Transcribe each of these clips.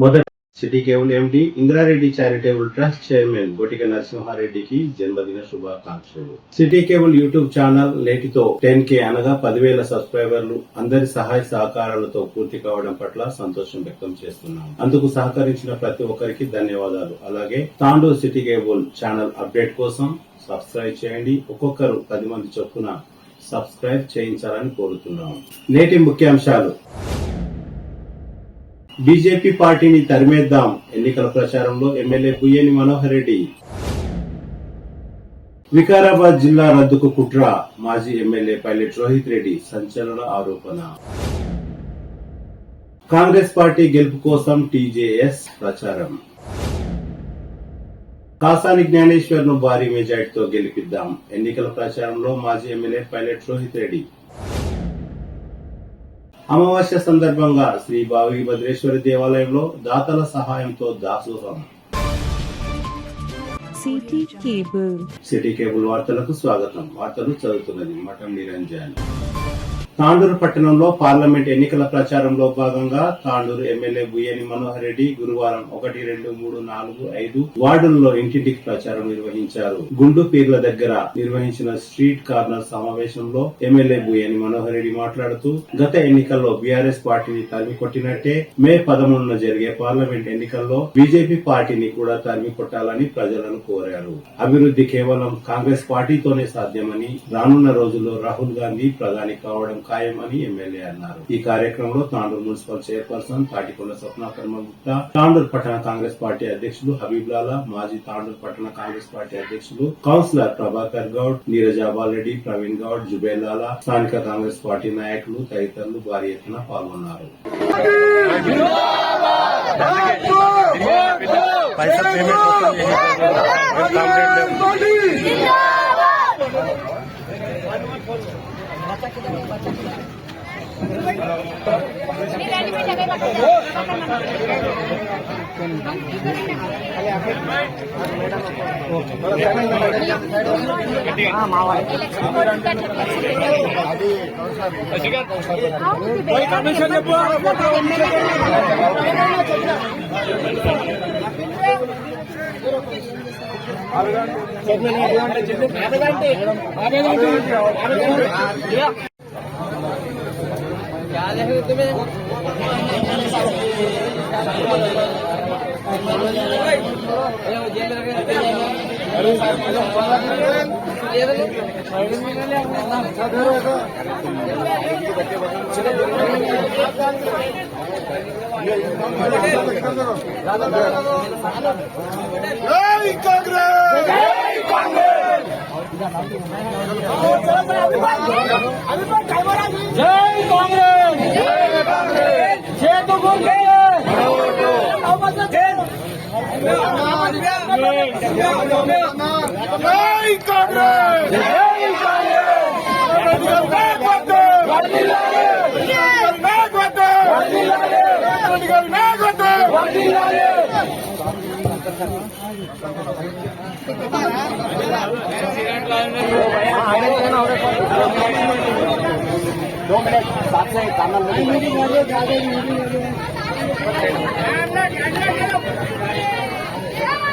మొదటి city cable MD Indrareddy charitable trust chairman Gotika నరసింహారెడ్డికి జన్మదిన శుభాకాంక్షలు. సిటీ కేబుల్ యూట్యూబ్ ఛానల్ నేటితో 10K అనగా 10,000 సబ్స్క్రైబర్లు అందరి సహాయ సహకారాలతో పూర్తి కావడం పట్ల సంతోషం వ్యక్తం చేస్తున్నాం. అందుకు సహకరించిన ప్రతి ఒక్కరికి ధన్యవాదాలు. అలాగే Tandur city cable channel update కోసం సబ్స్క్రైబ్ చేయండి. ఒక్కొక్కరు 10 మంది చొప్పున సబ్స్క్రైబ్ చేయించాలని కోరుతున్నాం. నేటి ముఖ్యాంశాలు: బీజేపీ పార్టీని తరిమేద్దాం, ఎన్నికల ప్రచారంలో ఎమ్మెల్యే బుయ్యేని మనోహర్ రెడ్డి. వికారాబాద్ జిల్లా రద్దుకు కుట్ర, మాజీ ఎమ్మెల్యే పైలట్ రోహిత్ రెడ్డి సంచలన ఆరోపణ. కాంగ్రెస్ పార్టీ గెలుపు కోసం టీజేఎస్ ప్రచారం. కాసాని జ్ఞానేశ్వర్ ను భారీ మెజార్టీతో గెలిపిద్దాం, ఎన్నికల ప్రచారంలో మాజీ ఎమ్మెల్యే పైలట్ రోహిత్ రెడ్డి. అమావాస్య సందర్భంగా శ్రీ భావి భద్రేశ్వరి దేవాలయంలో దాతల సహాయంతో దాసోహం. సిటీ కేబుల్ వార్తలకు స్వాగతం. వార్తలు చదువుతున్నది మఠం నిరంజన్. తాండూరు పట్టణంలో పార్లమెంట్ ఎన్నికల ప్రచారంలో భాగంగా తాండూరు ఎమ్మెల్యే బుయ్యేని మనోహర్ రెడ్డి గురువారం 1, 2, 3, 4, 5 వార్డుల్లో ఇంటింటికి ప్రచారం నిర్వహించారు. గుండు పీర్ల దగ్గర నిర్వహించిన స్ట్రీట్ కార్నర్ సమావేశంలో ఎమ్మెల్యే బుయ్యేని మనోహర్ రెడ్డి మాట్లాడుతూ, గత ఎన్నికల్లో బీఆర్ఎస్ పార్టీని తరిమి కొట్టినట్టే మే 13న జరిగే పార్లమెంట్ ఎన్నికల్లో బీజేపీ పార్టీని కూడా తరిమి కొట్టాలని ప్రజలను కోరారు. అభివృద్ధి కేవలం కాంగ్రెస్ పార్టీతోనే సాధ్యమని, రానున్న రోజుల్లో రాహుల్ గాంధీ ప్రధాని కావడం ఖాయమని ఎమ్మెల్యే అన్నారు. ఈ కార్యక్రమంలో తాండూరు మున్సిపల్ చైర్పర్సన్ తాటికొండ స్వప్నాకర్మ గుప్తా, తాండూరు పట్టణ కాంగ్రెస్ పార్టీ అధ్యక్షులు హబీబ్ లాలా, మాజీ తాండూరు పట్టణ కాంగ్రెస్ పార్టీ అధ్యక్షులు కౌన్సిలర్ ప్రభాకర్ గౌడ్, నీరజాబాల్ రెడ్డి, ప్రవీణ్ గౌడ్, జుబేర్ లాలా, స్థానిక కాంగ్రెస్ పార్టీ నాయకులు తదితరులు భారీ ఎత్తున పాల్గొన్నారు.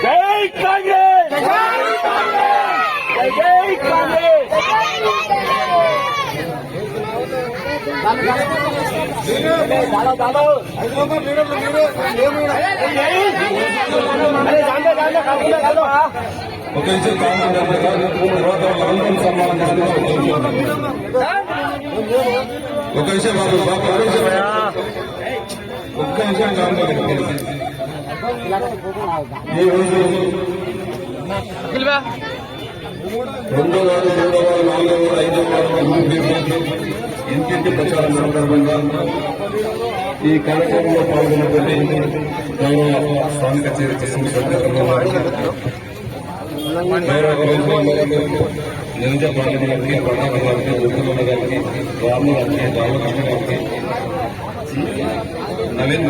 जय कांग्रेस, जय कांग्रेस, ఇంటింటి ప్రచారం సందర్భంగా ఈ కార్యక్రమంలో పాల్గొన్నటువంటి స్థానిక నిజ పాలన గారికి, ప్రణాళిక గారికి, ఉత్తమ గారికి, రాము గారికి, రామకృష్ణ గారికి, నవీన్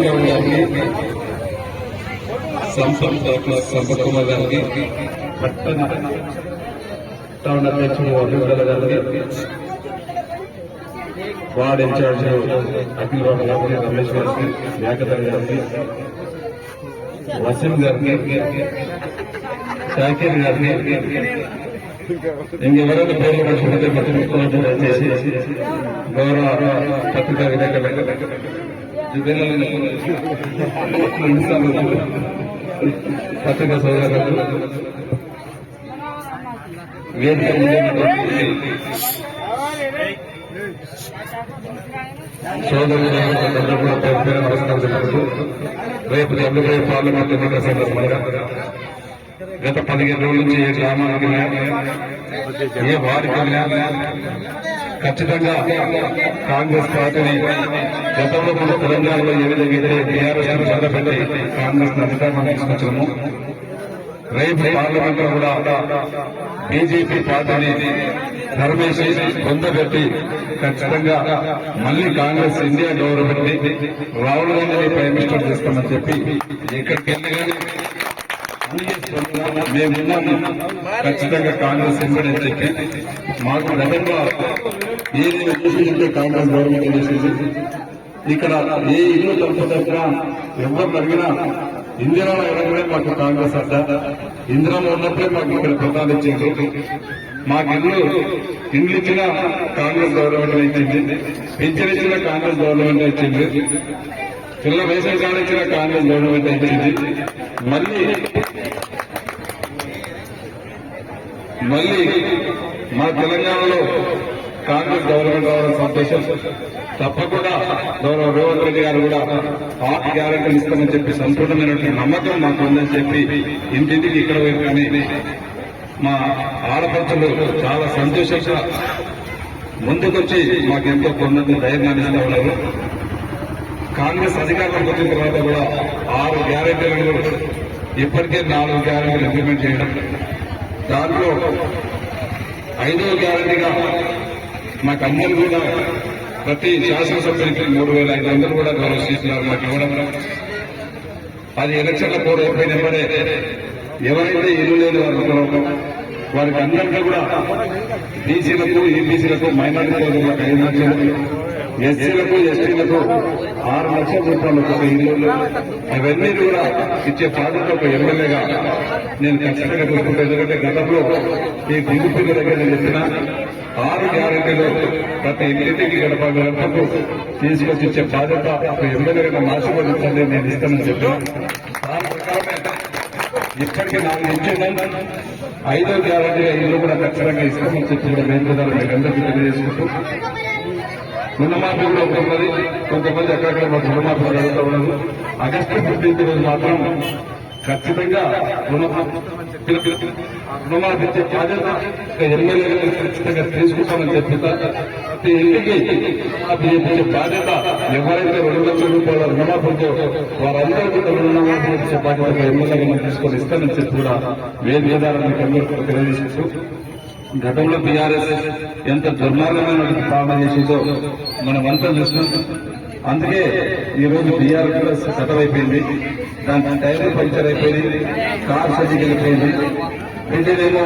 గౌడ్ గారికి, సంపత్ కుమార్ గారికి, టౌన్ అధ్యక్షుడు అభివృద్ధి గారికి, వార్డ్ ఇన్ఛార్జ్ అఖిల్ రావు గారికి, రమేష్ గారికి, వ్యాకతన్ గారికి, వసీం గారికి, షాకీర్ గారికి, ఇంకెవరైనా పేర్లు పట్టుకుంటే పట్టుకోవడం దయచేసి గౌరవ పత్రికా విలేకరులు, పత్రికా సోదరులకు, వేదిక సోదరులందరూ కూడా పేరు నమస్కరించినప్పుడు రేపు జరుగుతున్న పార్లమెంట్ ఎన్నికల సందర్భంగా గత 15 రోజుల నుంచి ఏ గ్రామానికి ఏ వారికి ఖచ్చితంగా కాంగ్రెస్ పార్టీని గతంలో మన తెలంగాణలో ఏ విధంగా అయితే టీఆర్ఎస్ చెందబెట్టి కాంగ్రెస్ అధికారం తీసుకొచ్చాము, రేపు పార్లమెంట్ లో కూడా బీజేపీ పార్టీని ధర్మేసి పొందబెట్టి ఖచ్చితంగా మళ్లీ కాంగ్రెస్ ఇండియా గవర్నమెంట్ రాహుల్ గాంధీని ప్రైమ్ మినిస్టర్ చేస్తామని చెప్పి ఎక్కడికి వెళ్ళగానే మేమున్నాము, ఖచ్చితంగా కాంగ్రెస్ ఎంపీడని చెప్పి మాకు గతంగా ఏది చేసిందంటే కాంగ్రెస్ గవర్నమెంట్ చేసేసి ఇక్కడ ఏ ఇల్లు తప్పదగ్గినా ఎవరు అడిగినా ఇందిరాలో ఎడగడే మాకు కాంగ్రెస్ అడ్డా, ఇందిరాలో ఉన్నప్పుడే మాకు ఇక్కడ ప్రధాని ఇచ్చింది, మాకు ఇండ్లు ఇచ్చిన కాంగ్రెస్ గవర్నమెంట్ ఇచ్చింది, పింఛన్ ఇచ్చిన కాంగ్రెస్ గవర్నమెంట్ ఇచ్చింది, పిల్ల రేషన్ కార్డు ఇచ్చిన కాంగ్రెస్ గవర్నమెంట్ ఇచ్చింది. మళ్ళీ మా తెలంగాణలో కాంగ్రెస్ గవర్నమెంట్ రావడం సంతోషం. తప్పకుండా గౌరవ రేవంత్ రెడ్డి గారు కూడా 6 గ్యారెంటీలు ఇస్తామని చెప్పి సంపూర్ణమైనటువంటి నమ్మకం మాకు ఉందని చెప్పి ఇంటింటికి ఇక్కడ కానీ మా ఆడపడుచులు చాలా సంతోషంగా ముందుకొచ్చి మాకెంతో కొంత ధైర్యాన్ని ఇస్తా ఉన్నారు. కాంగ్రెస్ అధికారంలోకి వచ్చిన తర్వాత కూడా 6 గ్యారెంటీలను ఇప్పటికే 4 గ్యారెంటీలు ఇంప్లిమెంట్ చేయడం, దాంట్లో 5వ గ్యారెంటీగా మాకు అందరూ కూడా ప్రతి శాసనసభ్యునికి 3,500 కూడా గౌరవ సీట్లు మాకు ఇవ్వడం, అది ఎలక్షన్ల కోడ్ అయిపోయినప్పుడే ఎవరైతే ఇల్లు లేని వారు వారికి అందరికీ కూడా బీసీలకు, ఈబీసీలకు, మైనారిటీలకు 5 లక్షలు, ఎస్సీలకు, ఎస్టీలకు 6 లక్షల రూపాయలు ఒక ఇల్లు, అవన్నీ కూడా ఇచ్చే బాధ్యత ఒక ఎమ్మెల్యేగా నేను ఖచ్చితంగా చూసుకుంటాను. ఎందుకంటే గతంలో ఈ దిగుపిల్ల దగ్గర నేను చెప్పిన 6 గ్యారెంటీలు ప్రతి ఇంటికి గడపకు తీసుకొచ్చి ఇచ్చే బాధ్యత ఒక ఎమ్మెల్యేగా ఆశీర్వదించండి, నేను ఇస్తానని చెప్పిన దాని ప్రకారమే ఇప్పటికీ 4 ఇచ్చిందని 5వ గ్యారెంటీగా ఇల్లు కూడా ఖచ్చితంగా ఇస్తామని చెప్పి కూడా మేము మీకు అందరికీ తెలియజేసుకుంటూ రుణమాఫీ కూడా ఉంటుంది. కొంతమంది ఎక్కడెక్కడ మాకు రుణమాఫీ జరుగుతూ ఉన్నారు. ఆగస్టు 15 రోజు మాత్రం ఖచ్చితంగా రుణమాఫీ ఇచ్చే బాధ్యత ఎమ్మెల్యేలు ఖచ్చితంగా తీసుకుంటామని చెప్పి ప్రతి ఇంటికి ఇచ్చే బాధ్యత ఎవరైతే 2 లక్షల రూపాయల రుణమాఫీతో వారందరికీ రుణమాఫీ ఇచ్చే బాధ్యత ఎమ్మెల్యేగా తీసుకొని ఇస్తానని చెప్పి కూడా వేదాలను అందరికీ తెలియజేస్తూ గతంలో టీఆర్ఎస్ ఎంత దుర్మార్గమైన పాలన చేసిందో మనమంతా చూస్తున్నాం. అందుకే ఈ రోజు టీఆర్ఎస్ సెటల్ అయిపోయింది, దాని టైర్ పంచర్ అయిపోయింది, కార్ సర్జరీ అయిపోయింది, బిడ్డలేమో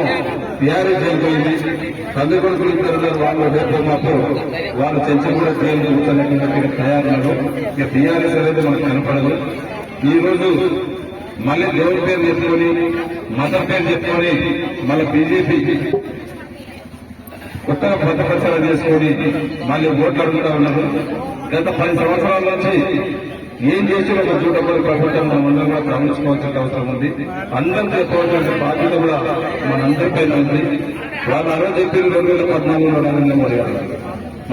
టీఆర్ఎస్ అయిపోయింది, తండ్రి కొడుకులు ఇద్దరు వాళ్ళు రేపు మాకు వాళ్ళు చెంచలు కూడా తీయాలనుకుంటున్నటువంటి తయారున్నారు. ఇక టీఆర్ఎస్ అనేది మనకు కనపడదు. ఈ రోజు మళ్ళీ దేవుడి పేరు చెప్పుకొని, మతం పేరు చెప్పుకొని మళ్ళీ బీజేపీ కొత్తగా ప్రతిపక్షాలు చేసుకుని మళ్ళీ ఓట్లు అడుగుతా ఉన్నారు. గత 10 సంవత్సరాల నుంచి ఏం చేసి ఒక చూడబడి ప్రభుత్వం మనందరం కూడా గమనించుకోవాల్సిన అవసరం ఉంది. అందరూ చెప్పవలసిన బాధ్యత కూడా మనందరిపైన ఉంది. వాళ్ళు ఆ రోజు చెప్పిన 2014లో నరేంద్ర మోడీ గారు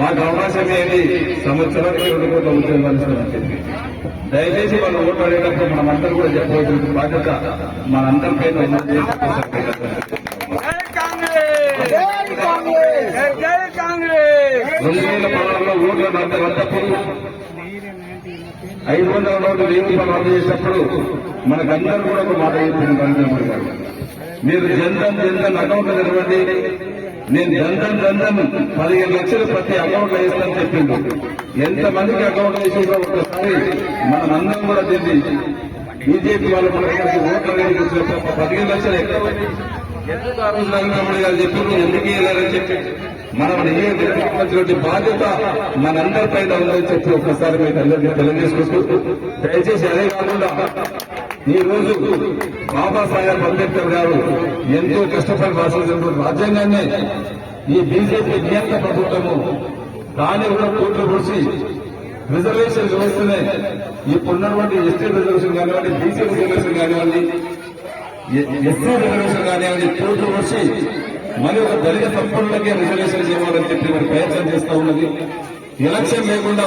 మాకు అవకాశం ఏంటి, సంవత్సరానికి 2 కోట్ల ఉద్యోగాలు ఇస్తామని చెప్పి దయచేసి వాళ్ళు ఓట్లు అడిగేటప్పుడు మనమందరూ కూడా చెప్పవలసిన బాధ్యత మనందరిపైన ఉన్నది. 2016లో ఓట్ల రద్దప్పుడు 500 నోట్లు 1000 రూపాయలు రద్దు చేసినప్పుడు మనకందరూ కూడా ఒక మాట చెప్పింది నరేంద్ర మోడీ గారు, మీరు జన్ధన్ అకౌంట్లు తెరవండి, నేను జన్ధన్ 15 లక్షలు ప్రతి అకౌంట్లో వేస్తానని చెప్పిండు. ఎంతమందికి అకౌంట్ వేసిందో ఒకసారి మనమందరం కూడా దీన్ని బీజేపీ వాళ్ళు మన దగ్గరికి ఓట్ల వేదిక 15 లక్షలు ఎక్కడ ఎందుకు ఆ రోజు నరేంద్ర మోడీ గారు చెప్పిండు, ఎందుకు వెళ్ళారని చెప్పి మనం నియోజకవర్గం బాధ్యత మనందరిపైన ఉందని చెప్పి ఒక్కసారి మీకు అందరికీ తెలియజేసుకుంటూ దయచేసి అదే కాకుండా ఈ రోజు బాబాసాహెబ్ అంబేద్కర్ గారు ఎంతో కష్టపడి రాసిన రాజ్యాంగాన్ని ఈ బీజేపీ నియంత్రణ ప్రభుత్వము దాన్ని కూడా కోట్లు పొడిచి రిజర్వేషన్ వ్యవస్థనే ఇప్పుడున్నటువంటి ఎస్టీ రిజర్వేషన్ కానివ్వండి, బీసీ రిజర్వేషన్ కానివ్వండి, ఎస్సీ రిజర్వేషన్ కానివ్వండి కోట్లు వచ్చి మరి ఒక దళిత సంపన్నులకే రిజర్వేషన్ ఇవ్వాలని చెప్పి మరి ప్రయత్నం చేస్తూ ఉన్నది. ఎలక్షన్ లేకుండా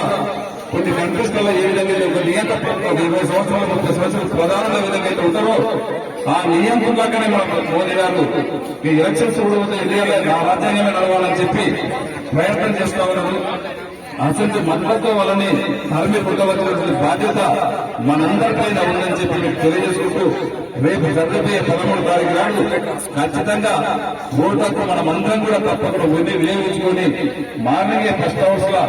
కొన్ని కంట్రీస్ లలో ఏ విధంగా ఒక నియంత్రణ 20 సంవత్సరాలు 30 సంవత్సరాలు ప్రధానంగా విధంగా అయితే ఉంటారో ఆ నియంత్రణలాగానే మన మోదీ గారు ఈ ఎలక్షన్స్ కూడా ఇండియాలో రాజ్యాంగమే నడవాలని చెప్పి ప్రయత్నం చేస్తా ఉన్నారు. అసలు మద్దతు వాళ్ళని తరిమి కొట్టవలసినటువంటి బాధ్యత మనందరిపైన ఉందని చెప్పి మీకు తెలియజేసుకుంటూ రేపు జరగబోయే 13 తారీఖు నాడు ఖచ్చితంగా ఓటకు మనమందరం కూడా తప్పకుండా వినియోగించుకొని మార్నింగ్ ఫస్ట్ అవర్స్ లో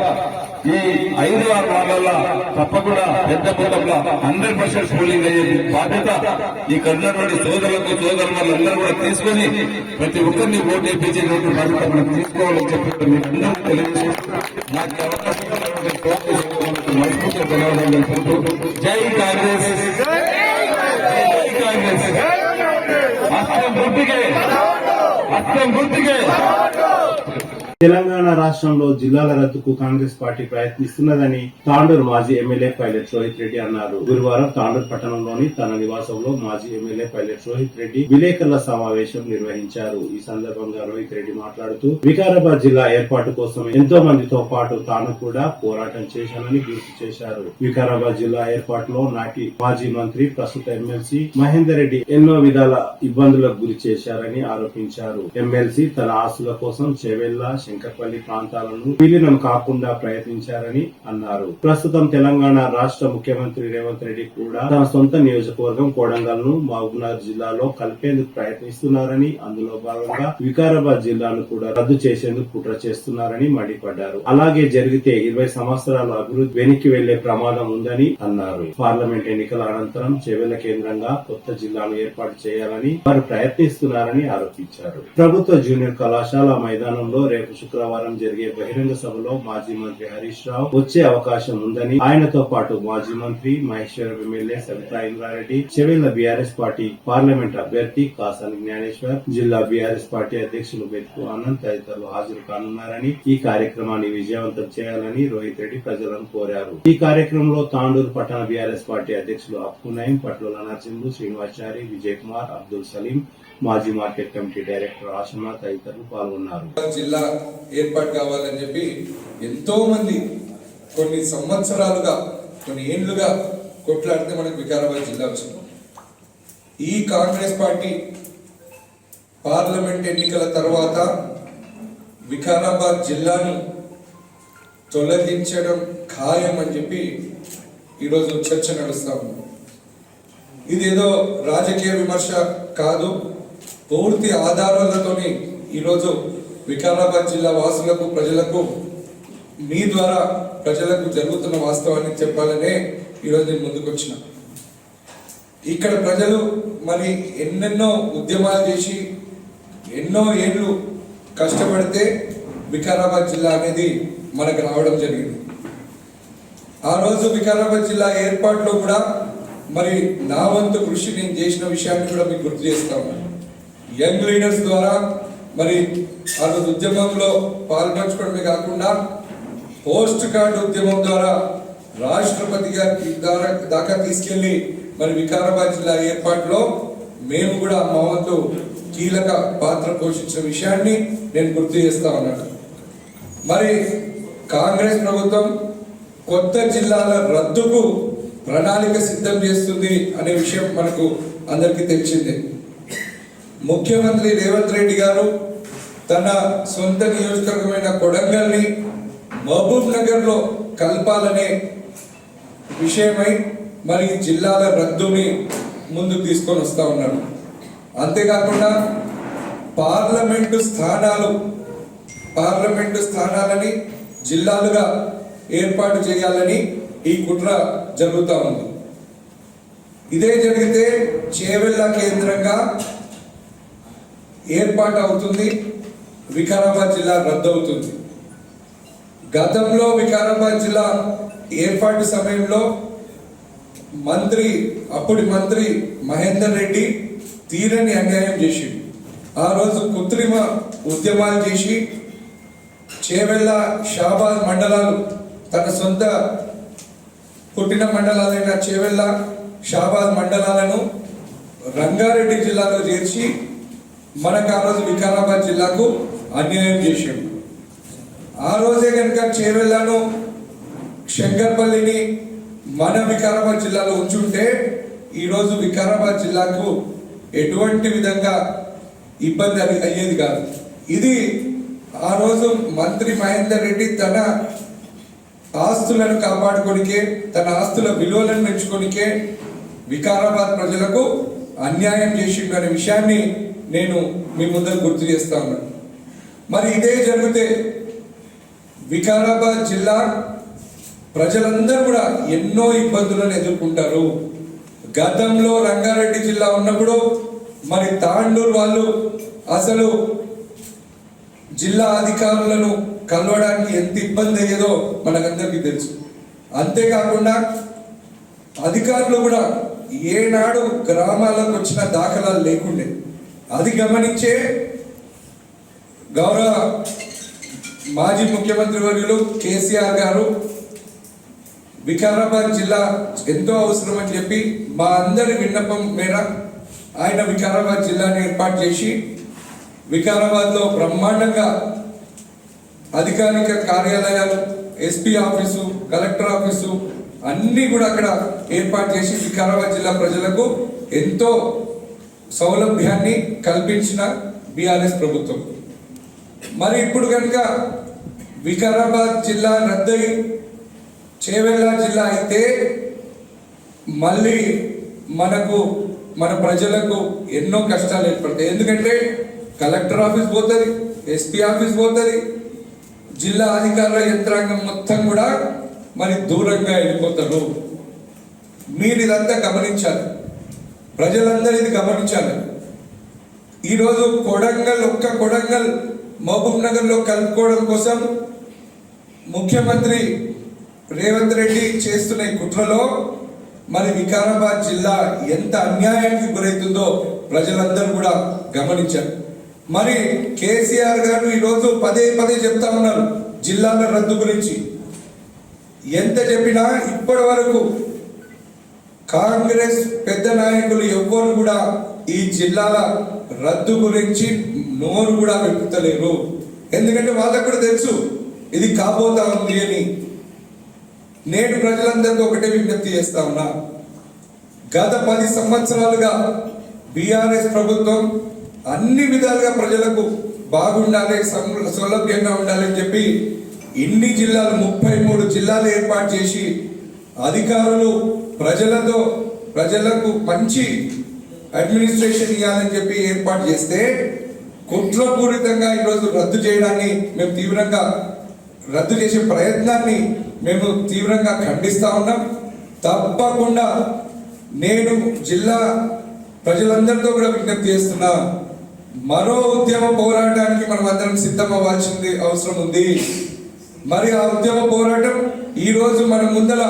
ఈ 5-6 వార్డుల తప్పకుండా పెద్ద మొత్తంలో 100% పోలింగ్ అయ్యే బాధ్యత ఈ కన్నటువంటి సోదరులందరూ కూడా తీసుకొని ప్రతి ఒక్కరిని ఓటు వేయించేటువంటి బాధ్యత మనం తీసుకోవాలని చెప్పి మీకు అందరికీ తెలియజేసుకుంటూ నాకు అవకాశం మనస్ఫూర్తిగా ధన్యవాదాలు తెలుపుకుంటూ జై కాంగ్రెస్, జై కాంగ్రెస్, హస్తం గుర్తుకే. తెలంగాణ రాష్ట్రంలో జిల్లాల రద్దుకు కాంగ్రెస్ పార్టీ ప్రయత్నిస్తున్నదని తాండూరు మాజీ ఎమ్మెల్యే పైలట్ రోహిత్ రెడ్డి అన్నారు. గురువారం తాండూరు పట్టణంలోని తన నివాసంలో మాజీ ఎమ్మెల్యే పైలట్ రోహిత్ రెడ్డి విలేకరుల సమావేశం నిర్వహించారు. ఈ సందర్భంగా రోహిత్ రెడ్డి మాట్లాడుతూ వికారాబాద్ జిల్లా ఏర్పాటు కోసం ఎంతో మందితో పాటు తాను కూడా పోరాటం చేశానని గుర్తు చేశారు. వికారాబాద్ జిల్లా ఏర్పాటులో నాటి మాజీ మంత్రి ప్రస్తుత ఎమ్మెల్సీ మహేందర్ రెడ్డి ఎన్నో విధాల ఇబ్బందులకు గురి చేశారని ఆరోపించారు. ఎమ్మెల్సీ తన ఆస్తుల కోసం చెవెల్లా, శంకర్పల్లి ప్రాంతాలను విలీనం కాకుండా ప్రయత్నించారని అన్నారు. ప్రస్తుతం తెలంగాణ రాష్ట్ర ముఖ్యమంత్రి రేవంత్ రెడ్డి కూడా తన సొంత నియోజకవర్గం కొడంగల్ ను మహబూబ్నగర్ జిల్లాలో కలిపేందుకు ప్రయత్నిస్తున్నారని, అందులో భాగంగా వికారాబాద్ జిల్లాను కూడా రద్దు చేసేందుకు కుట్ర చేస్తున్నారని మండిపడ్డారు. అలాగే జరిగితే 20 సంవత్సరాల అభివృద్ధి వెనక్కి వెళ్లే ప్రమాదం ఉందని అన్నారు. పార్లమెంట్ ఎన్నికల అనంతరం చెవెళ్ల కేంద్రంగా కొత్త జిల్లాను ఏర్పాటు చేయాలని వారు ప్రయత్నిస్తున్నారని ఆరోపించారు. ప్రభుత్వ జూనియర్ కళాశాల మైదానంలో రేపు శుక్రవారం జరిగే బహిరంగ సభలో మాజీ మంత్రి హరీష్ రావు వచ్చే అవకాశం ఉందని, ఆయనతో పాటు మాజీ మంత్రి Maheshwaram MLA Savitha Indra Reddy, Chevella BRS party parliament అభ్యర్థి కాసాని జ్ఞానేశ్వర్, జిల్లా బీఆర్ఎస్ పార్టీ అధ్యక్షులు బెట్టు ఆనంద్ తదితరులు హాజరు కానున్నారని, ఈ కార్యక్రమాన్ని విజయవంతం చేయాలని రోహిత్ రెడ్డి ప్రజలను కోరారు. ఈ కార్యక్రమంలో తాండూరు పట్టణ బీఆర్ఎస్ పార్టీ అధ్యక్షులు అప్పునయం, పట్లోల నరసింహులు, శ్రీనివాచారి, విజయ్ కుమార్, అబ్దుల్ సలీం, మాజీ మార్కెట్ కమిటీ డైరెక్టర్ ఆశమా తదితరులు పాల్గొన్నారు. జిల్లా ఏర్పాటు కావాలని చెప్పి ఎంతో మంది కొన్ని సంవత్సరాలుగా, కొన్ని ఏళ్లుగా కొట్లాడితే మనకు వికారాబాద్ జిల్లా వచ్చింది. ఈ కాంగ్రెస్ పార్టీ పార్లమెంట్ ఎన్నికల తర్వాత వికారాబాద్ జిల్లాను తొలగించడం ఖాయం అని చెప్పి ఈరోజు చర్చ నడుస్తా ఉంది. ఇదేదో రాజకీయ విమర్శ కాదు, పూర్తి ఆధారాలతోని ఈరోజు వికారాబాద్ జిల్లా వాసులకు, ప్రజలకు, మీ ద్వారా ప్రజలకు జరుగుతున్న వాస్తవాన్ని చెప్పాలనే ఈరోజు నేను ముందుకు వచ్చిన. ఇక్కడ ప్రజలు మరి ఎన్నెన్నో ఉద్యమాలు చేసి ఎన్నో ఏళ్ళు కష్టపడితే వికారాబాద్ జిల్లా అనేది మనకు రావడం జరిగింది. ఆ రోజు వికారాబాద్ జిల్లా ఏర్పాటులో కూడా మరి నా వంతు కృషి నేను చేసిన విషయాన్ని కూడా మీకు గుర్తు చేస్తా ఉన్నాను. యంగ్ లీడర్స్ ద్వారా మరి ఆ రోజు ఉద్యమంలో పాల్పంచుకోవడమే కాకుండా పోస్ట్ కార్డు ఉద్యమం ద్వారా రాష్ట్రపతి గారి దాకా తీసుకెళ్లి మరి వికారాబాద్ జిల్లా ఏర్పాటులో మేము కూడా మా వంతు కీలక పాత్ర పోషించిన విషయాన్ని నేను గుర్తు చేస్తా ఉన్నాను. మరి కాంగ్రెస్ ప్రభుత్వం కొత్త జిల్లాల రద్దుకు ప్రణాళిక సిద్ధం చేస్తుంది అనే విషయం మనకు అందరికీ తెలిసిందే. ముఖ్యమంత్రి రేవంత్ రెడ్డి గారు తన సొంత నియోజకవర్గమైన కొడంగల్ని మహబూబ్ నగర్ లో కలపాలనే విషయమై మరి జిల్లాల రద్దుని ముందుకు తీసుకొని వస్తా ఉన్నారు. అంతేకాకుండా పార్లమెంటు స్థానాలని జిల్లాలుగా ఏర్పాటు చేయాలని ఈ కుట్ర జరుగుతూ ఉంది. ఇదే జరిగితే చేవెళ్ళ కేంద్రంగా ఏర్పాటు అవుతుంది. వికారాబాద్ జిల్లా రద్దవుతుంది. గతంలో వికారాబాద్ జిల్లా ఏర్పాటు సమయంలో అప్పటి మంత్రి మహేందర్ రెడ్డి తీరని అన్యాయం చేసిండు. ఆ రోజు కృత్రిమ ఉద్యమాలు చేసి చేవెళ్ళ, షాబాద్ మండలాలు తన సొంత పుట్టిన మండలాలైన చేవెళ్ళ, షాబాద్ మండలాలను రంగారెడ్డి జిల్లాలో చేర్చి మనకు ఆ రోజు వికారాబాద్ జిల్లాకు అన్యాయం చేసిండు. ఆ రోజే కనుక చేవెళ్ళను, శంకర్పల్లిని మన వికారాబాద్ జిల్లాలో ఉంచుంటే ఈరోజు వికారాబాద్ జిల్లాకు ఎటువంటి విధంగా ఇబ్బంది అయ్యేది కాదు. ఇది ఆ రోజు మంత్రి మహేందర్ రెడ్డి తన ఆస్తులను కాపాడుకోనికే, తన ఆస్తుల విలువలను పెంచుకోనికే వికారాబాద్ ప్రజలకు అన్యాయం చేసిండు అనే విషయాన్ని నేను మీ ముందర గుర్తు చేస్తా ఉన్నాను. మరి ఇదే జరిగితే వికారాబాద్ జిల్లా ప్రజలందరూ కూడా ఎన్నో ఇబ్బందులను ఎదుర్కొంటారు. గతంలో రంగారెడ్డి జిల్లా ఉన్నప్పుడు మరి తాండూరు వాళ్ళు అసలు జిల్లా అధికారులను కలవడానికి ఎంత ఇబ్బంది అయ్యేదో మనకందరికీ తెలుసు. అంతేకాకుండా అధికారులు కూడా ఏనాడు గ్రామాలకు వచ్చిన దాఖలాలు లేకుండే. అది గమనించే గౌరవ మాజీ ముఖ్యమంత్రి వర్యులు కేసీఆర్ గారు వికారాబాద్ జిల్లా ఎంతో అవసరం అని చెప్పి మా అందరి విన్నపం మేర ఆయన వికారాబాద్ జిల్లాని ఏర్పాటు చేసి వికారాబాద్లో బ్రహ్మాండంగా అధికారిక కార్యాలయాలు, ఎస్పీ ఆఫీసు, కలెక్టర్ ఆఫీసు అన్నీ కూడా అక్కడ ఏర్పాటు చేసి వికారాబాద్ జిల్లా ప్రజలకు ఎంతో సౌలభ్యాన్ని కల్పించిన బీఆర్ఎస్ ప్రభుత్వం. మరి ఇప్పుడు కనుక వికారాబాద్ జిల్లా రద్దయి చేవెళ్ళ జిల్లా అయితే మళ్ళీ మన ప్రజలకు ఎన్నో కష్టాలు ఏర్పడతాయి. ఎందుకంటే కలెక్టర్ ఆఫీస్ పోతుంది, ఎస్పీ ఆఫీస్ పోతుంది, జిల్లా అధికారుల యంత్రాంగం మొత్తం కూడా మరి దూరంగా వెళ్ళిపోతారు. మీరు ఇదంతా గమనించాలి, ప్రజలందరూ ఇది గమనించాలి. ఈరోజు కొడంగల్ మహబూబ్ నగర్లో కలుపుకోవడం కోసం ముఖ్యమంత్రి రేవంత్ రెడ్డి చేస్తున్న ఈ కుట్రలో మరి వికారాబాద్ జిల్లా ఎంత అన్యాయానికి గురవుతుందో ప్రజలందరూ కూడా గమనించారు. మరి కేసీఆర్ గారు ఈరోజు పదే చెప్తా ఉన్నారు జిల్లాల రద్దు గురించి. ఎంత చెప్పినా ఇప్పటి వరకు కాంగ్రెస్ పెద్ద నాయకులు ఎవ్వరు కూడా ఈ జిల్లాల రద్దు గురించి నోరు కూడా వెప్పుతలేరు. ఎందుకంటే వాళ్ళకు కూడా తెలుసు ఇది కాబోతా ఉంది అని. నేను ప్రజలందరికీ ఒకటే విజ్ఞప్తి చేస్తా ఉన్నా, గత 10 సంవత్సరాలుగా బీఆర్ఎస్ ప్రభుత్వం అన్ని విధాలుగా ప్రజలకు బాగుండాలి, సౌలభ్యంగా ఉండాలని చెప్పి ఇన్ని జిల్లాలు 33 జిల్లాలు ఏర్పాటు చేసి అధికారులు ప్రజలకు మంచి అడ్మినిస్ట్రేషన్ ఇవ్వాలని చెప్పి ఏర్పాటు చేస్తే కుట్రపూరితంగా ఈరోజు రద్దు చేయడాన్ని మేము తీవ్రంగా రద్దు చేసే ప్రయత్నాన్ని మేము తీవ్రంగా ఖండిస్తా ఉన్నాం. తప్పకుండా నేను జిల్లా ప్రజలందరితో కూడా విజ్ఞప్తి చేస్తున్నా, మరో ఉద్యమ పోరాటానికి మనం అందరం సిద్ధం అవ్వాల్సింది అవసరం ఉంది. మరి ఆ ఉద్యమ పోరాటం ఈ రోజు మన ముందర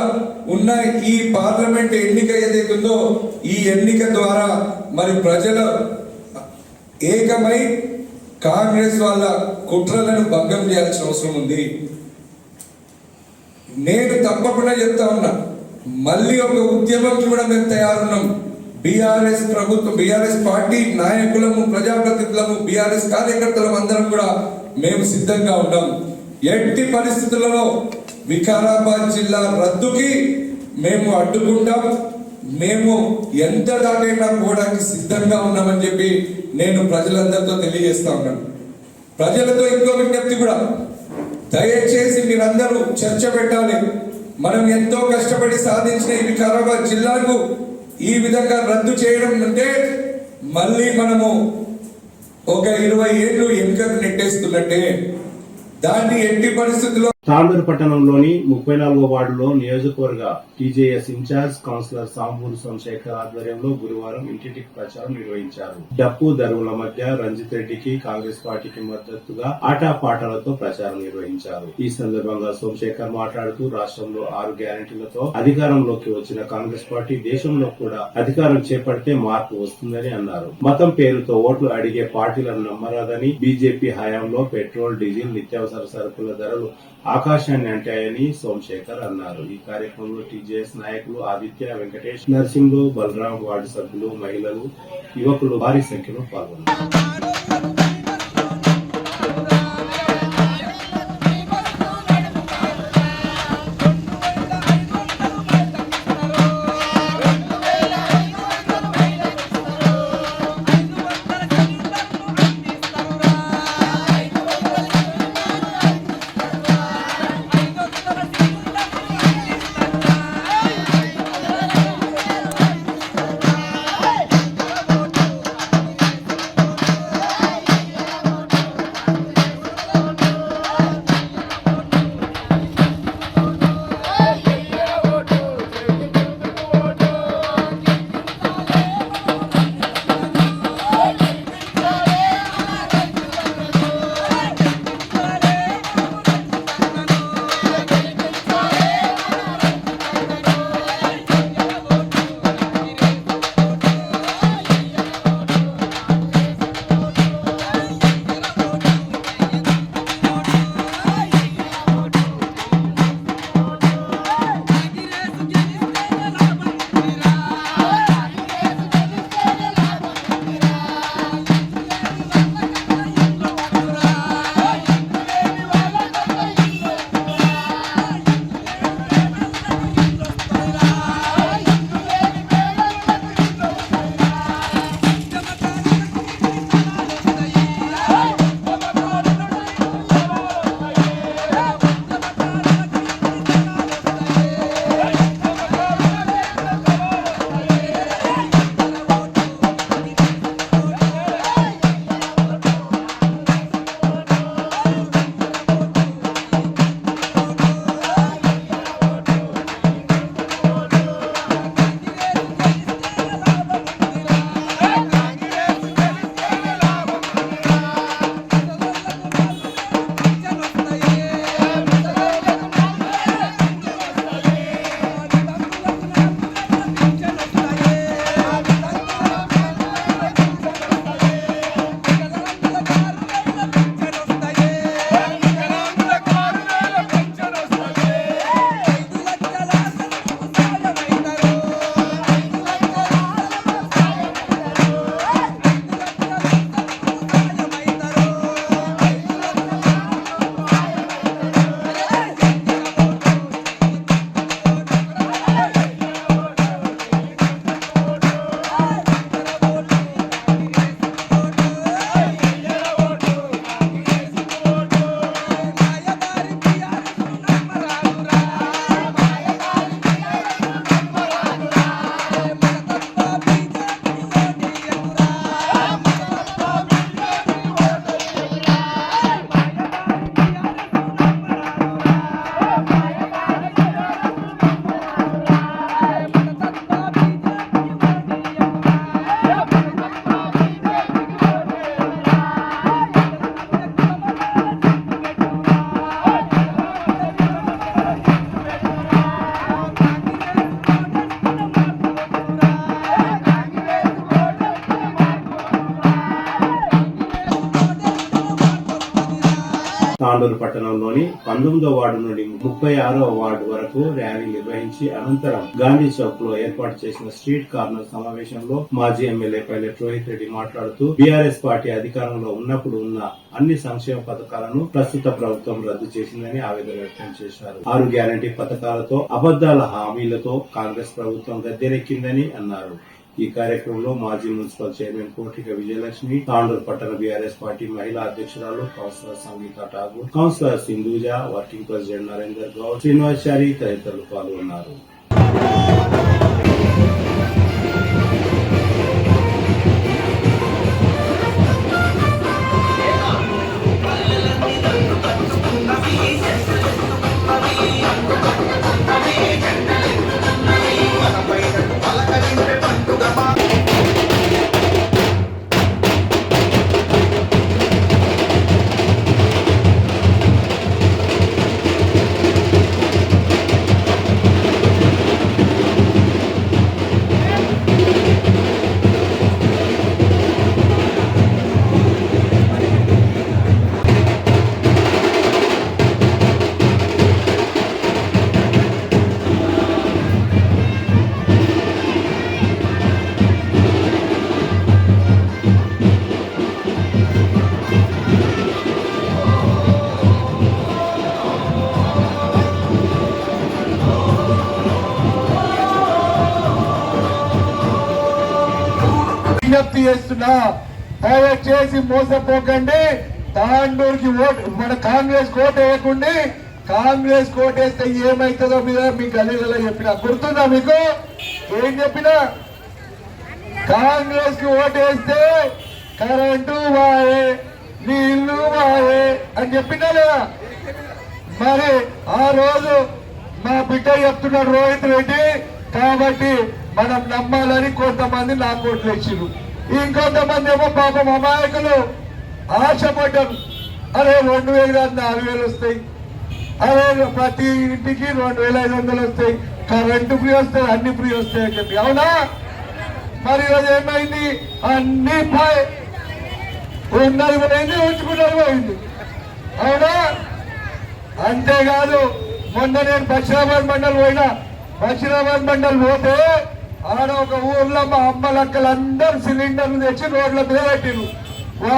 ఉన్న ఈ పార్లమెంట్ ఎన్నిక ఏదైతుందో ఈ ఎన్నిక ద్వారా మరి ప్రజల ఏకమై కాంగ్రెస్ వాళ్ళ కుట్రలను భంగం చేయాల్సిన అవసరం ఉంది. నేను తప్పకుండా చెప్తా ఉన్నా, మళ్ళీ ఒక ఉద్యమంకి కూడా మేము తయారున్నాం. బీఆర్ఎస్ ప్రభుత్వం, బీఆర్ఎస్ పార్టీ నాయకులము, ప్రజాప్రతినిధులము, బీఆర్ఎస్ కార్యకర్తలం అందరం కూడా మేము సిద్ధంగా ఉన్నాం. ఎట్టి పరిస్థితులలో వికారాబాద్ జిల్లా రద్దుకి మేము అడ్డుకుంటాం. మేము ఎంత దాకైనా పోవడానికి సిద్ధంగా ఉన్నామని చెప్పి నేను ప్రజలందరితో తెలియజేస్తా ఉన్నాను. ప్రజలతో ఇంకో విజ్ఞప్తి కూడా, దయచేసి మీరందరూ చర్చ పెట్టాలి. మనం ఎంతో కష్టపడి సాధించిన ఈ వికారాబాద్ జిల్లాకు ఈ విధంగా రద్దు చేయడం అంటే మళ్ళీ మనము ఒక 20 ఏళ్ళు వెనుకకు నెట్టేస్తున్నట్టే. దాన్ని ఎట్టి పరిస్థితుల్లో తాండూరు పట్టణంలోని 34వ వార్డులో నియోజకవర్గ టీజేఎస్ ఇన్ఛార్జ్ కౌన్సిలర్ సాంబూరు సోమశేఖర్ ఆధ్వర్యంలో గురువారం ఇంటింటికి ప్రచారం నిర్వహించారు. డప్పు దరువుల మధ్య రంజిత్ రెడ్డికి కాంగ్రెస్ పార్టీకి మద్దతుగా ఆటపాటలతో ప్రచారం నిర్వహించారు. ఈ సందర్భంగా సోమశేఖర్ మాట్లాడుతూ రాష్ట్రంలో 6 గ్యారెంటీలతో అధికారంలోకి వచ్చిన కాంగ్రెస్ పార్టీ దేశంలో కూడా అధికారం చేపడితే మార్పు వస్తుందని అన్నారు. మతం పేరుతో ఓట్లు అడిగే పార్టీలను నమ్మరాదని, బీజేపీ హయాంలో పెట్రోల్, డీజిల్, నిత్యావసర సరుకుల ధరలు ఆకాశాన్ని అంటాయని సోమశేఖర్ అన్నారు. ఈ కార్యక్రమంలో టీజేఎస్ నాయకులు ఆదిత్య, వెంకటేష్, నర్సింహులు, బలరాం, వార్డు సభ్యులు, మహిళలు, యువకులు భారీ సంఖ్యలో పాల్గొన్నారు. తాండూరు పట్టణంలోని 19వ వార్డు నుండి 36వ వార్డు వరకు ర్యాలీ నిర్వహించి అనంతరం గాంధీ చౌక్ లో ఏర్పాటు చేసిన స్ట్రీట్ కార్నర్ సమావేశంలో మాజీ ఎమ్మెల్యే పైలట్ రోహిత్ రెడ్డి మాట్లాడుతూ బీఆర్ఎస్ పార్టీ అధికారంలో ఉన్నప్పుడు ఉన్న అన్ని సంక్షేమ పథకాలను ప్రస్తుత ప్రభుత్వం రద్దు చేసిందని ఆవేదన వ్యక్తం చేశారు. 6 గ్యారంటీ పథకాలతో అబద్దాల హామీలతో కాంగ్రెస్ ప్రభుత్వం గద్దెనెక్కిందని అన్నారు. ఈ కార్యక్రమంలో మాజీ మున్సిపల్ చైర్మన్ కోటిక విజయలక్ష్మి, తాండూరు పట్టణ బీఆర్ఎస్ పార్టీ మహిళా అధ్యక్షురాలు councillor Sangeetha Thakur, councillor Sindhuja, working president Narender Goud, Srinivachari తదితరులు పాల్గొన్నారు. విజ్ఞప్తి చేస్తున్నా, దయచేసి మోసపోకండి. తాండూరుకి ఓటు మన కాంగ్రెస్ కోట వేయకండి. కాంగ్రెస్ కోటేస్తే ఏమైతుందో మీద మీ గలీలలో చెప్పిన గుర్తుందా మీకు? ఏం చెప్పినా కాంగ్రెస్ కి ఓటేస్తే కరెంటు వాయే, నీళ్లు వాయే అని చెప్పినా లేదా? మరి ఆ రోజు మా బిడ్డ చెప్తున్నాడు రోహిత్ రెడ్డి, కాబట్టి మనం నమ్మాలని కొంతమంది నాకు ఓట్లు ఇచ్చిరు. ఇంకొంతమంది ఏమో పాపం అమాయకులు ఆశపడ్డారు. అరే 2000 కాదు 4000 వస్తాయి, అరే ప్రతి ఇంటికి 2500 వస్తాయి, కరెంటు ఫ్రీ వస్తాయి, అన్ని ఫ్రీ వస్తాయి అని చెప్పి. అవునా? మరి ఈరోజు ఏమైంది? అన్ని ఉన్నది పోయింది, ఉంచుకున్నది పోయింది. అవునా? అంతేకాదు మొన్న నేను బషీరాబాద్ మండల్ పోయినా. బషీరాబాద్ మండల్ పోతే ఆడ ఒక ఊర్లో మా అమ్మలక్కలందరూ సిలిండర్లు తెచ్చి రోడ్ల మీద పెట్టిరు.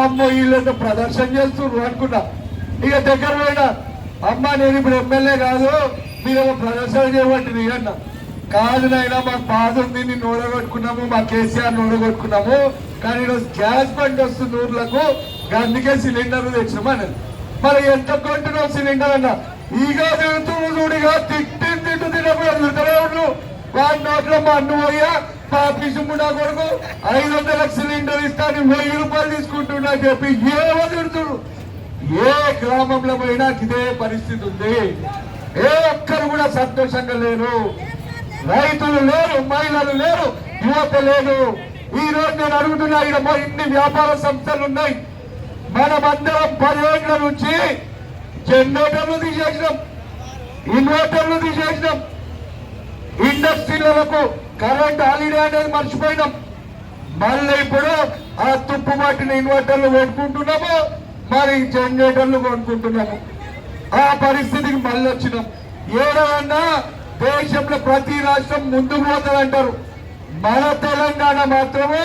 అమ్మ వీళ్ళతో ప్రదర్శన చేస్తున్నారు అనుకున్నా. ఇక దగ్గర పోయినా, అమ్మ నేను ఇప్పుడు ఎమ్మెల్యే కాదు, మీరు ప్రదర్శన చేయబట్టి అన్న. కాదు నాయనా, మాకు బాధ ఉంది, నేను ఓడగొట్టుకున్నాము, మా కేసీఆర్ ఓడగొట్టుకున్నాము, కానీ ఈరోజు గ్యాస్ బండ్ వస్తుంది ఊర్లకు, అందుకే సిలిండర్లు తెచ్చినామని. మరి ఎంత కొంటున్నావు సిలిండర్ అన్న? ఈగ తిడుతూ చూడిగా తిట్టు తినప్పుడు వాడి నోట్లో మా అన్ను పోయా పాపిసుము నా కొడుకు 500 సిలిండర్ ఇస్తాను 1000 రూపాయలు తీసుకుంటున్నా చెప్పి ఏమో తిడుతుడు. ఏ గ్రామంలో పోయినా ఇదే పరిస్థితి ఉంది. ఏ ఒక్కరు కూడా సంతోషంగా లేరు. రైతులు లేరు, మహిళలు లేరు, యువత లేదు. ఈ రోజు నేను అడుగుతున్నా, ఇక్కడ ఇన్ని వ్యాపార సంస్థలు ఉన్నాయి. మనమందరం 10 ఏళ్ల నుంచి జనరేటర్లు తీసేసినాం, ఇన్వర్టర్లు తీసేసినాం, ఇండస్ట్రీలకు కరెంట్ హాలిడే అనేది మర్చిపోయినాం. మళ్ళీ ఇప్పుడు ఆ తుప్పు పట్టిన ఇన్వర్టర్లు కొనుక్కుంటున్నాము, మరి జనరేటర్లు కొనుక్కుంటున్నాము. ఆ పరిస్థితికి మళ్ళీ వచ్చినాం. ఏడవన్నా దేశంలో ప్రతి రాష్ట్రం ముందుకు పోతారంటారు, మన తెలంగాణ మాత్రమే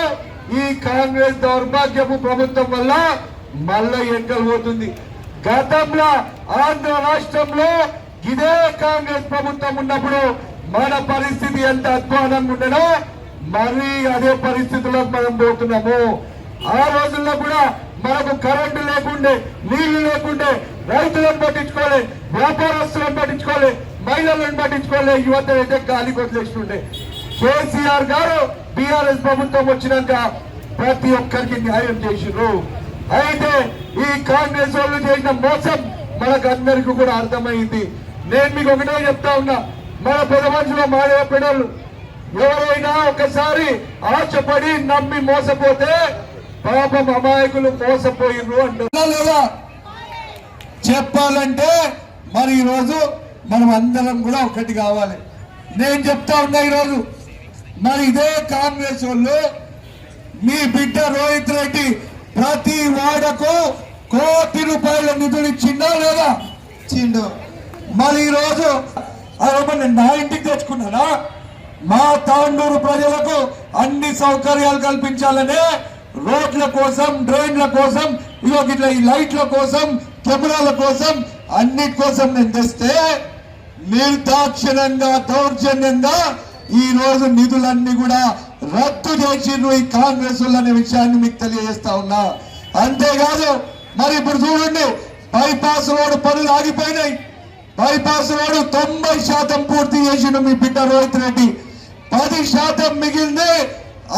ఈ కాంగ్రెస్ దౌర్భాగ్యపు ప్రభుత్వం వల్ల మళ్ళా వెనుకలు పోతుంది. గతంలో ఆంధ్ర రాష్ట్రంలో ఇదే కాంగ్రెస్ ప్రభుత్వం ఉన్నప్పుడు మన పరిస్థితి ఎంత అధ్వానంగా ఉండేనో మళ్ళీ అదే పరిస్థితులకు మనం పోతున్నాము. ఆ రోజుల్లో కూడా మనకు కరెంటు లేకుండే, నీళ్లు లేకుండే, రైతులను పట్టించుకోలే, వ్యాపారస్తులను పట్టించుకోలే, మహిళలను పట్టించుకోలే, యువత అయితే గాలి కొద్దిలేస్తుండే. కేసీఆర్ గారు బీఆర్ఎస్ ప్రభుత్వం వచ్చినాక ప్రతి ఒక్కరికి న్యాయం చేసిర్రు. అయితే ఈ కాంగ్రెస్ వాళ్ళు చేసిన మోసం మనకు అందరికీ కూడా అర్థమైంది. నేను మీకు ఒకటే చెప్తా ఉన్నా, మన పెద్ద మనుషుల మాడే పెడలు ఎవరైనా ఒకసారి ఆశపడి నమ్మి మోసపోతే పాపం అమాయకులు మోసపోయిర్రు అంటారు. చెప్పాలంటే మరి ఈరోజు మనం అందరం కూడా ఒకటి కావాలి. నేను చెప్తా ఉన్నా ఈరోజు మరి ఇదే కాంగ్రెస్ వాళ్ళు మీ బిడ్డ రోహిత్ రెడ్డి ప్రతి వాడకు ₹1 కోటి నిధులు ఇచ్చిందా లేదా? ఇచ్చిండు. మరి ఈరోజు నా ఇంటికి తెచ్చుకున్నానా? మా తాండూరు ప్రజలకు అన్ని సౌకర్యాలు కల్పించాలనే రోడ్ల కోసం, డ్రైన్ల కోసం, ఇట్లా ఈ లైట్ల కోసం, కెమెరాల కోసం, అన్నిటి కోసం నేను తెస్తే నిర్దాక్షిణ్యంగా, దౌర్జన్యంగా ఈ రోజు నిధులన్నీ కూడా రద్దు చేసిండ్రు ఈ కాంగ్రెస్ అనే విషయాన్ని మీకు తెలియజేస్తా ఉన్నా. అంతేకాదు మరి ఇప్పుడు చూడండి, బైపాస్ రోడ్డు పనులు ఆగిపోయినాయి. బైపాస్ రోడ్డు 90% పూర్తి చేసిండు మీ బిడ్డ రోహిత్ రెడ్డి. 10% మిగిలింది,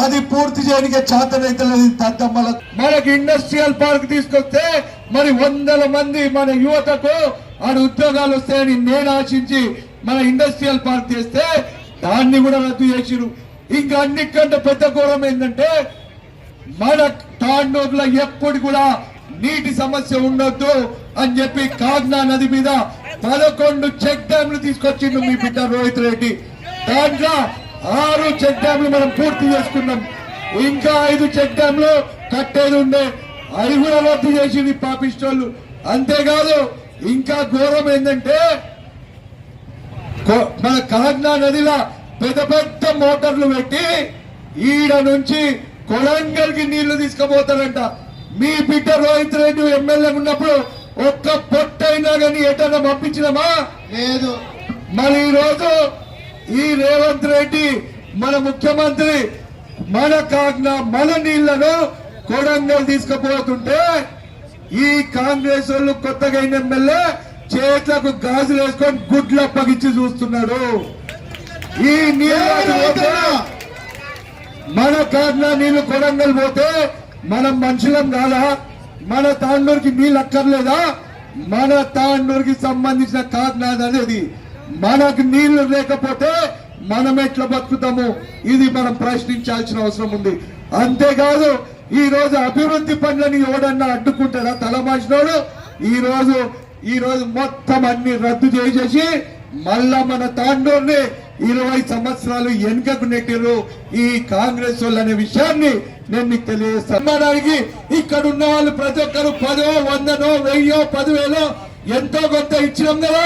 అది పూర్తి చేయడానికి చేతనైతే దద్దమ్మలకు. మనకి ఇండస్ట్రియల్ పార్క్ తీసుకొస్తే మరి 100 మంది మన యువతకు ఆడ ఉద్యోగాలు వస్తాయని నేను ఆశించి మన ఇండస్ట్రియల్ పార్క్ చేస్తే దాన్ని కూడా రద్దు చేసిరు. ఇంకా అన్నిటికంటే పెద్ద ఘోరం ఏంటంటే మన తాండూరులో ఎప్పుడు కూడా నీటి సమస్య ఉండొద్దు అని చెప్పి కాగ్నా నది మీద 11 చెక్ డ్యాంలు తీసుకొచ్చిండు మీ బిడ్డ రోహిత్ రెడ్డి. దాంట్లో 6 చెక్ డ్యాంలు మనం పూర్తి చేసుకున్నాం. ఇంకా 5 చెక్ డ్యాంలు కట్టేది ఉండే, అవి కూడా రద్దు చేసింది పాపిస్టోళ్ళు. అంతేకాదు ఇంకా ఘోరం ఏంటంటే మన కాగ్నా నదిలో పెద్ద పెద్ద మోటార్లు పెట్టి ఈడ నుంచి కొలంగల్ కి నీళ్లు తీసుకుపోతారంట. మీ బిడ్డ రోహిత్ రెడ్డి ఎమ్మెల్యే ఉన్నప్పుడు ఒక్క పొట్టైనా కానీ ఎటన్నా పంపించినమా? లేదు. మరి ఈ రోజు ఈ రేవంత్ రెడ్డి మన ముఖ్యమంత్రి మన కాగ్నా మన నీళ్లను కొడంగల్ తీసుకుపోతుంటే ఈ కాంగ్రెస్ వాళ్ళు కొత్తగా అయిన ఎమ్మెల్యే చేతులకు గాజులు వేసుకొని గుడ్లు అప్పగించి చూస్తున్నాడు. ఈ నీళ్ళు మన కాగ్నా నీళ్లు కొడంగల్ పోతే మనం మనుషులం కాదా? మన తాండూరుకి నీళ్ళు అక్కర్లేదా? మన తాండూరుకి సంబంధించిన కాగ్నాథ్ అనేది మనకు నీళ్లు లేకపోతే మనం ఎట్లా బతుకుతాము? ఇది మనం ప్రశ్నించాల్సిన అవసరం ఉంది. అంతేకాదు ఈ రోజు అభివృద్ధి పనులని ఎవడన్నా అడ్డుకుంటారా? తలమాసినోడు ఈ రోజు మొత్తం అన్ని రద్దు చేసేసి మళ్ళా మన తాండూరుని 20 సంవత్సరాలు వెనుకకు నెట్టారు ఈ కాంగ్రెస్ వాళ్ళు అనే విషయాన్ని నేను మీకు తెలియజేస్తాను. ఇక్కడ ఉన్న వాళ్ళు ప్రతి ఒక్కరు 10, 100, 1000, 10,000 ఎంతో కొంత ఇచ్చినాం కదా.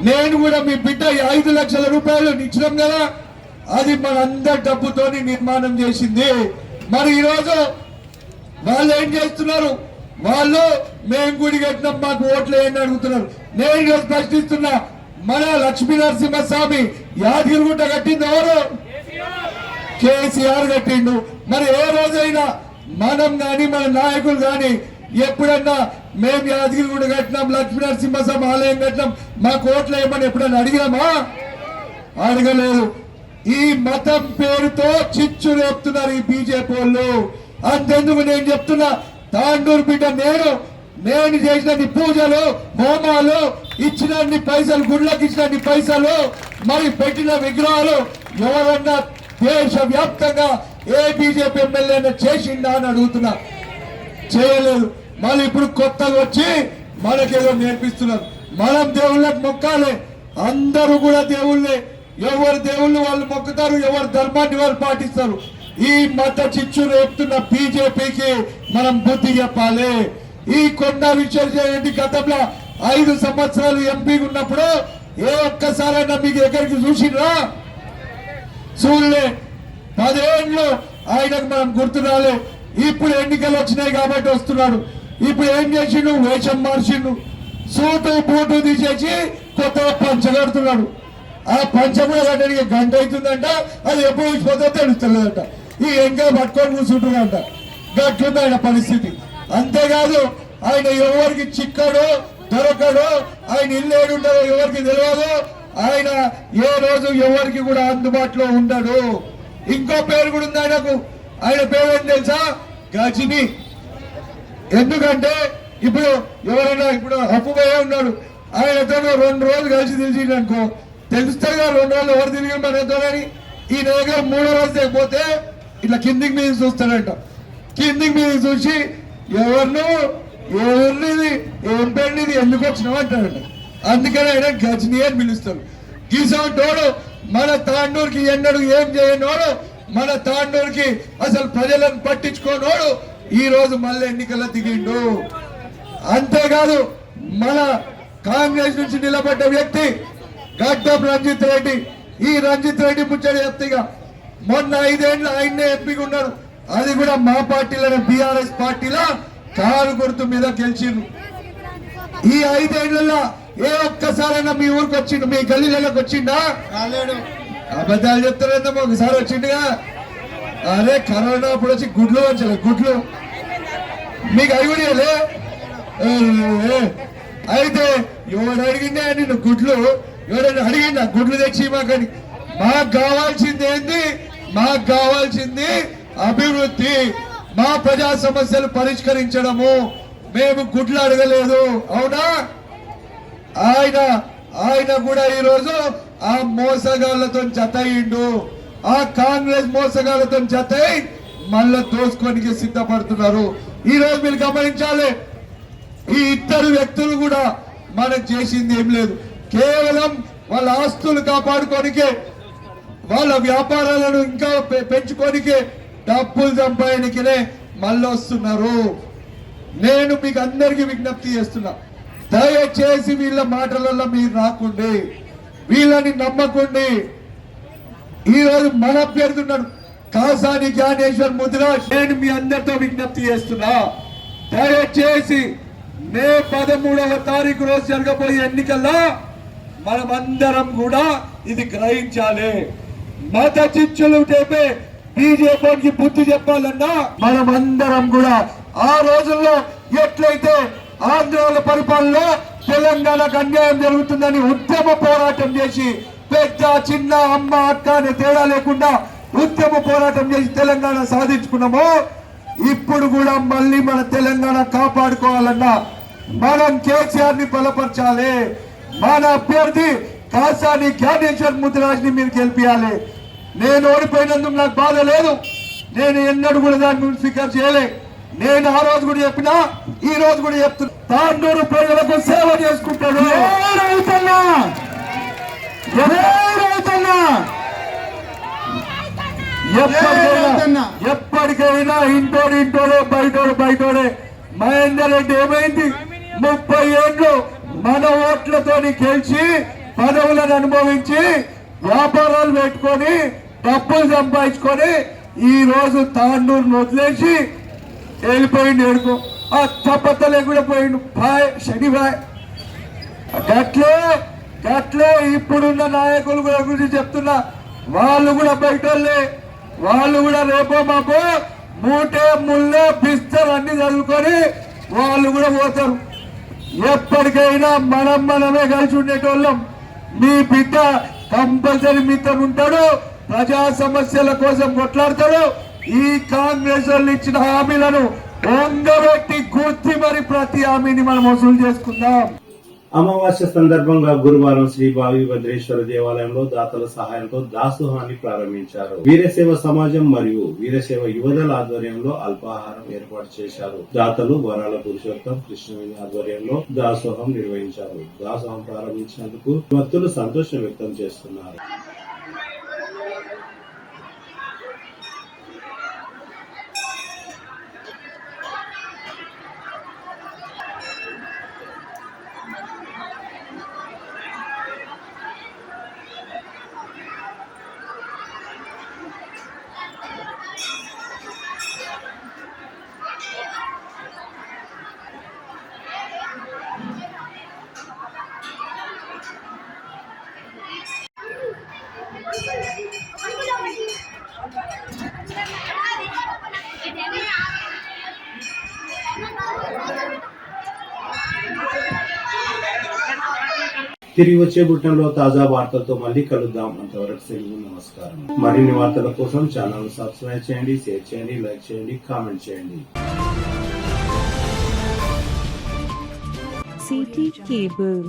నేను కూడా మీ బిడ్డ 5 లక్షల రూపాయలు ఇచ్చినాం కదా. అది మనందరి డబ్బుతోని నిర్మాణం చేసింది. మరి ఈరోజు వాళ్ళు ఏం చేస్తున్నారు? వాళ్ళు మేము గుడి కట్టినాం మాకు ఓట్లు వేయండి అడుగుతున్నారు. నేను ఈరోజు ప్రశ్నిస్తున్నా, మన లక్ష్మీ నరసింహస్వామి యాదగిరిగుట్ట కట్టింది ఎవరు? కేసీఆర్ కట్టిండు. మరి ఏ రోజైనా మనం గాని మన నాయకులు గాని ఎప్పుడన్నా మేము యాదగిరిగుట్ట కట్టినాం, లక్ష్మీ నరసింహస్వామి ఆలయం కట్టినాం, మాకు ఓట్లు వేయమని ఎప్పుడన్నా అడిగినామా? అడగలేదు. ఈ మతం పేరుతో చిచ్చు రేపుతున్నారు ఈ బీజేపీ వాళ్ళు. అంతెందుకు నేను చెప్తున్నా, తాండూరు బిడ్డ నేను చేసిన పూజలు హోమాలు ఇచ్చిన పైసలు, గుళ్ళకి ఇచ్చిన పైసలు, మరి పెట్టిన విగ్రహాలు ఎవరన్నా దేశ వ్యాప్తంగా ఏ బీజేపీ ఎమ్మెల్యే చేసిండా అని అడుగుతున్నా. చేయలేదు. మళ్ళీ ఇప్పుడు కొత్తగా వచ్చి మనకేదో నేర్పిస్తున్నారు. మనం దేవుళ్ళకి మొక్కాలి. అందరూ కూడా దేవుళ్ళే. ఎవరు దేవుళ్ళు వాళ్ళు మొక్కుతారు, ఎవరు ధర్మాన్ని వాళ్ళు పాటిస్తారు. ఈ మత చిచ్చు రేపుతున్న బీజేపీకి మనం బుద్ధి చెప్పాలి. ఈ కొండ విశ్వేశ్వరరెడ్డి గతంలో 5 సంవత్సరాలు ఎంపీ ఉన్నప్పుడు ఏ ఒక్కసారైనా మీకు ఎక్కడికి చూసిరా? చూడలే. 10 ఏళ్ళు ఆయనకు మనం గుర్తు రాలే. ఇప్పుడు ఎన్నికలు వచ్చినాయి కాబట్టి వస్తున్నాడు. ఇప్పుడు ఏం చేసిండు? వేషం మార్చిండు. సూటు బూటు తీసేసి కొత్త పంచ కడుతున్నాడు. ఆ పంచ కూడా కట్టడానికి గంట అవుతుందంట. అది ఎప్పుడు ఇచ్చిపోతే తెలుస్తలేదంట. ఈ ఎంకా పట్టుకొని కూర్చుంటున్నాడంట. గట్లుంది ఆయన పరిస్థితి. అంతేకాదు ఆయన ఎవరికి చిక్కడు దొరకడు. ఆయన ఇల్లు ఏడుంటారో ఎవరికి తెలియదు. ఆయన ఏ రోజు ఎవరికి కూడా అందుబాటులో ఉండడు. ఇంకో పేరు కూడా ఉంది ఆయనకు. ఆయన పేరు ఏం తెలుసా? గజని. ఎందుకంటే ఇప్పుడు ఎవరైనా ఇప్పుడు అప్పుబోయే ఉన్నాడు, ఆయనతో 2 రోజులు కలిసి తెలిసిండు అనుకో, తెలుస్తాయి కదా 2 రోజులు ఎవరు తిరిగి మనతోనని. ఈ దగ్గర 3వ రోజు తెగిపోతే ఇట్లా కిందికి మీద చూస్తాడంట. కిందికి మీద చూసి ఎవరినిది ఏం పెళ్ళిది ఎందుకు వచ్చినావు అంటాడంట. అందుకని ఆయన గజని అని పిలుస్తారు. గీసోటోడు మన తాండూరుకి ఎన్నడూ ఏం చేయనోడు, మన తాండూరుకి అసలు ప్రజలను పట్టించుకోనోడు ఈ రోజు మళ్ళీ ఎన్నికల్లో దిగిండు. అంతేకాదు మన కాంగ్రెస్ నుంచి నిలబడ్డ వ్యక్తి గడ్డం రంజిత్ రెడ్డి. ఈ రంజిత్ రెడ్డి ముచ్చడి వ్యక్తిగా మొన్న 5 ఏళ్ళు ఆయన్నే ఎంపీగా ఉన్నాడు. అది కూడా మా పార్టీలోనే బీఆర్ఎస్ పార్టీలో కారు గుర్తు మీద గెలిచిండు. ఈ 5 ఏళ్లలో ఏ ఒక్కసారైనా మీ ఊరికి వచ్చిండు? మీ గల్లీలలోకి వచ్చిండా? అబద్ధాలు చెప్తారేమో. ఒకసారి వచ్చిండుగా. అరే కరోనా అప్పుడు వచ్చి గుడ్లు వచ్చారు. గుడ్లు మీకు అడిగిలే. అయితే ఎవడు అడిగిందే నిన్ను గుడ్లు? ఎవరైనా అడిగిందా గుడ్లు తెచ్చి మాకని? మాకు కావాల్సింది ఏంది? మాకు కావాల్సింది అభివృద్ధి, మా ప్రజా సమస్యలు పరిష్కరించడము. మేము గుడ్లు అడగలేదు. అవునా? ఆయన కూడా ఈరోజు ఆ మోసగాళ్లతో జతయిండు. ఆ కాంగ్రెస్ మోసగాళ్లతో జతై మళ్ళా దోసుకోనికి సిద్ధపడుతున్నారు. ఈ రోజు మీరు గమనించాలి, ఈ 2 వ్యక్తులు కూడా మనకు చేసింది ఏం లేదు. కేవలం వాళ్ళ ఆస్తులు కాపాడుకోనికే, వాళ్ళ వ్యాపారాలను ఇంకా పెంచుకోనికే, డబ్బులు సంపాదనకినే మళ్ళీ వస్తున్నారు. నేను మీకు అందరికీ విజ్ఞప్తి చేస్తున్నా, దయచేసి వీళ్ళ మాటలలో మీరు రాకుండి, వీళ్ళని నమ్మకుండి. ఈ రోజు మన అభ్యర్థి ఉన్నాడు కాసాని జ్ఞానేశ్వర్ ముదిరాజ్. నేను మీ అందరితో విజ్ఞప్తి చేస్తున్నా, దయచేసి మే 13వ తారీఖు రోజు జరగబోయే ఎన్నికల్లో మనమందరం కూడా ఇది గ్రహించాలి. మత చిచ్చులు చెప్పే బీజేపీకి బుద్ధి చెప్పాలన్నా మనం అందరం కూడా ఆ రోజుల్లో ఎట్లయితే ఆంధ్రాల పరిపాలనలో తెలంగాణకు అన్యాయం జరుగుతుందని ఉద్యమ పోరాటం చేసి పెద్ద చిన్న అమ్మ అక్క అనే తేడా లేకుండా ఉద్యమ పోరాటం చేసి తెలంగాణ సాధించుకున్నామో ఇప్పుడు కూడా మళ్ళీ మన తెలంగాణ కాపాడుకోవాలన్నా మనం కేసీఆర్ ని బలపరచాలి. మన అభ్యర్థి కాసాని జ్ఞానేశ్వర్ ముద్రాజ్ని మీరు గెలిపియాలి. నేను ఓడిపోయినందుకు నాకు బాధ లేదు. నేను ఎన్నడూ కూడా దాని గురించి స్వీకారం చేయలే. నేను ఆ రోజు కూడా చెప్పినా ఈ రోజు కూడా చెప్తున్నా, తాండూరు ప్రజలకు సేవ చేసుకుంటాడు. ఎప్పటికైనా ఇంటోడే బయటోడే. మహేందర్ రెడ్డి ఏమైంది? 30 ఏళ్ళు మన ఓట్లతో గెలిచి పదవులను అనుభవించి వ్యాపారాలు పెట్టుకొని డబ్బులు సంపాదించుకొని ఈ రోజు తాండూరును వదిలేసి వెళ్ళిపోయింది. ఎడుకో ఆ చప్పతలే కూడా పోయిండు. బాయ్ శని బాయ్. గట్లే ఇప్పుడున్న నాయకులు కూడా గురించి చెప్తున్నా, వాళ్ళు కూడా బయటోళ్ళే. వాళ్ళు కూడా రేపో మాపో మూటే ముళ్ళే బిస్తర్ అన్ని చదువుకొని వాళ్ళు కూడా పోతారు. ఎప్పటికైనా మనమే కలిసి ఉండేటోళ్ళం. మీ బిడ్డ కంపల్సరీ మీతో ఉంటాడు, ప్రజా సమస్యల కోసం కొట్లాడతాడు. ఈ కాంగ్రెస్ వాళ్ళు ఇచ్చిన హామీలను ఒంగబెట్టి గుర్తి మరి ప్రతి హామీని మనం వసూలు చేసుకుందాం. అమావాస్య సందర్భంగా గురువారం శ్రీ భావి భద్రేశ్వర దేవాలయంలో దాతల సహాయంతో దాసోహాన్ని ప్రారంభించారు. వీరసేవ సమాజం మరియు వీరసేవ యువదల ఆధ్వర్యంలో అల్పాహారం ఏర్పాటు చేశారు. దాతలు వరాల పురుషోత్తం కృష్ణవేణి ఆధ్వర్యంలో దాసోహం నిర్వహించారు. దాసోహం ప్రారంభించినందుకు భక్తులు సంతోషం వ్యక్తం చేస్తున్నారు. తిరిగి వచ్చే బుట్టంలో తాజా వార్తలతో మళ్ళీ కలుద్దాం. అంతవరకు సెలవు, నమస్కారం. మరిన్ని వార్తల కోసం ఛానల్ సబ్స్క్రైబ్ చేయండి, షేర్ చేయండి, లైక్ చేయండి, కామెంట్ చేయండి. CT Cable